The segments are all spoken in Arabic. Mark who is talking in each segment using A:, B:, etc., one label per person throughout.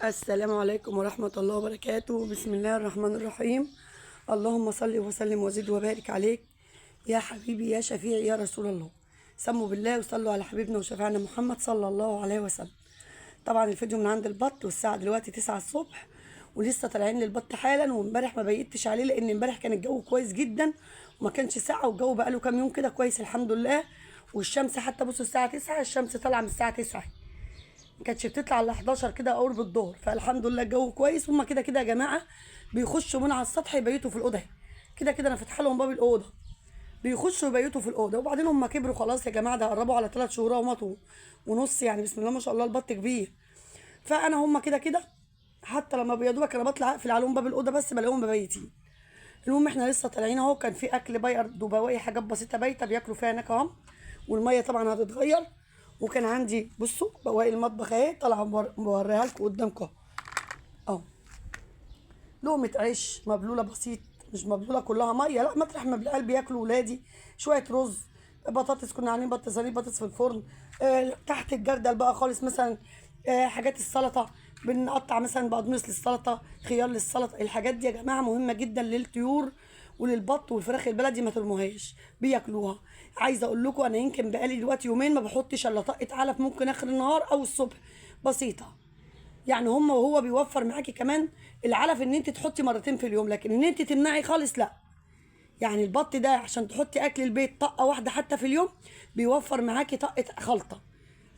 A: السلام عليكم ورحمة الله وبركاته. بسم الله الرحمن الرحيم. اللهم صل وسلم وزد وبارك عليك يا حبيبي يا شفيعي يا رسول الله. سموا بالله وصلوا على حبيبنا وشفيعنا محمد صلى الله عليه وسلم. طبعا الفيديو من عند البط، والساعة دلوقتي 9 الصبح ولسه طالعين للبط حالا. وامبارح ما بيتش عليه لان امبارح كان الجو كويس جدا وما كانش ساقع، والجو بقى له كام يوم كده كويس الحمد لله. والشمس حتى بصوا الساعة 9 الشمس طالعة من الساعة 9، ما كانتش بتطلع الا 11 كده قرب الظهر. فالحمد لله الجو كويس. هما كده كده يا جماعه بيخشوا من على السطح يبيتوا في الاوضه. كده كده انا فاتحه لهم باب الاوضه، بيخشوا يبيتوا في الاوضه. وبعدين هما كبروا خلاص يا جماعه، ده قربوا على 3 شهور ومطوا ونص، يعني بسم الله ما شاء الله البط كبير. فانا هما كده كده حتى لما بيدوبك انا بطلع اقفل عليهم باب الاوضه بس بلاقيهم مبيتين. المهم احنا لسه طالعين اهو، كان في اكل بيرد وبواقي حاجات بسيطه بايته بياكلوا فيها هناك اهو. والميه طبعا هتتغير. وكان عندي بصوا بواقي المطبخ اهي طالعه بوريها لكم قدامكم اهو. لقمه عيش مبلوله بسيط، مش مبلوله كلها ميه، لا مطرح ما بالقلب بياكلوا ولادي. شويه رز، بطاطس كنا عاملين صينيه بطاطس في الفرن. تحت الجردل بقى خالص مثلا حاجات السلطه، بنقطع مثلا بقدونس للسلطه، خيار للسلطه. الحاجات دي يا جماعه مهمه جدا للطيور وللبط والفراخ البلدي، ما ترموهاش بياكلوها. عايزه اقول لكم انا يمكن بقالي دلوقتي يومين ما بحطش الا طقه علف، ممكن اخر النهار او الصبح بسيطه. يعني هم وهو بيوفر معاكي كمان العلف ان انت تحطي مرتين في اليوم، لكن ان انت تمنعي خالص لا. يعني البط ده عشان تحطي اكل البيت طقه واحده حتى في اليوم بيوفر معاكي طقه خلطه،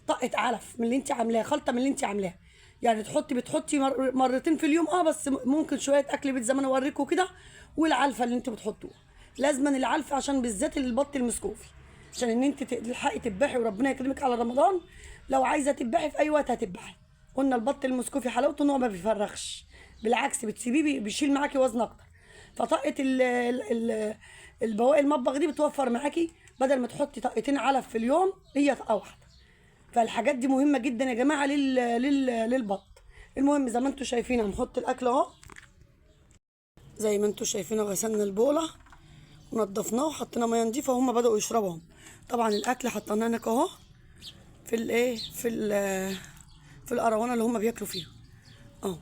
A: طقه علف من اللي انت عاملاها، خلطه من اللي انت عاملاها. يعني بتحطي مرتين في اليوم بس ممكن شويه اكل بيت زي ما انا اوريكم كده. والعلفه اللي انتوا بتحطوها لازما العلفه، عشان بالذات البط المسكوفي، عشان ان انت تلحقي تذبحي وربنا يكرمك على رمضان. لو عايزه تذبحي في اي وقت هتذبحي. قلنا البط المسكوفي حلاوته ان هو ما بيفرخش، بالعكس بتسيبيه بيشيل معاكي وزن اكتر. فطقه البواقي المطبخ دي بتوفر معاكي، بدل ما تحطي طقتين علف في اليوم هي طقه واحده. فالحاجات دي مهمه جدا يا جماعه للبط. المهم زي ما انتم شايفين هنحط الاكل اهو، زي ما انتم شايفين غسلنا البوله ونضفناه وحطينا ميه نضيفه وهم بداوا يشربهم. طبعا الاكل حطيناه هناك اهو في الايه في القروانه اللي هم بياكلوا فيها اهو.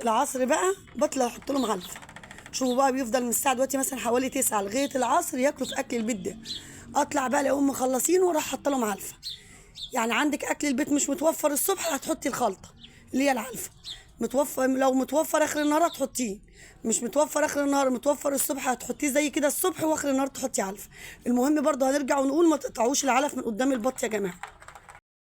A: العصر بقى بطلع احط لهم علفه. شوفوا بقى بيفضل من الساعه دلوقتي مثلا حوالي 9 لغايه العصر ياكلوا في اكل البيت ده. اطلع بقى الاقيهم مخلصين واروح حاطه لهم علفه. يعني عندك اكل البيت مش متوفر الصبح هتحطي الخلطه اللي هي العلفه. متوفر، لو متوفر اخر النهار هتحطيه، مش متوفر اخر النهار متوفر الصبح هتحطيه زي كده الصبح، واخر النهار تحطي علفه. المهم برضه هنرجع ونقول ما تقطعوش العلف من قدام البط يا جماعه.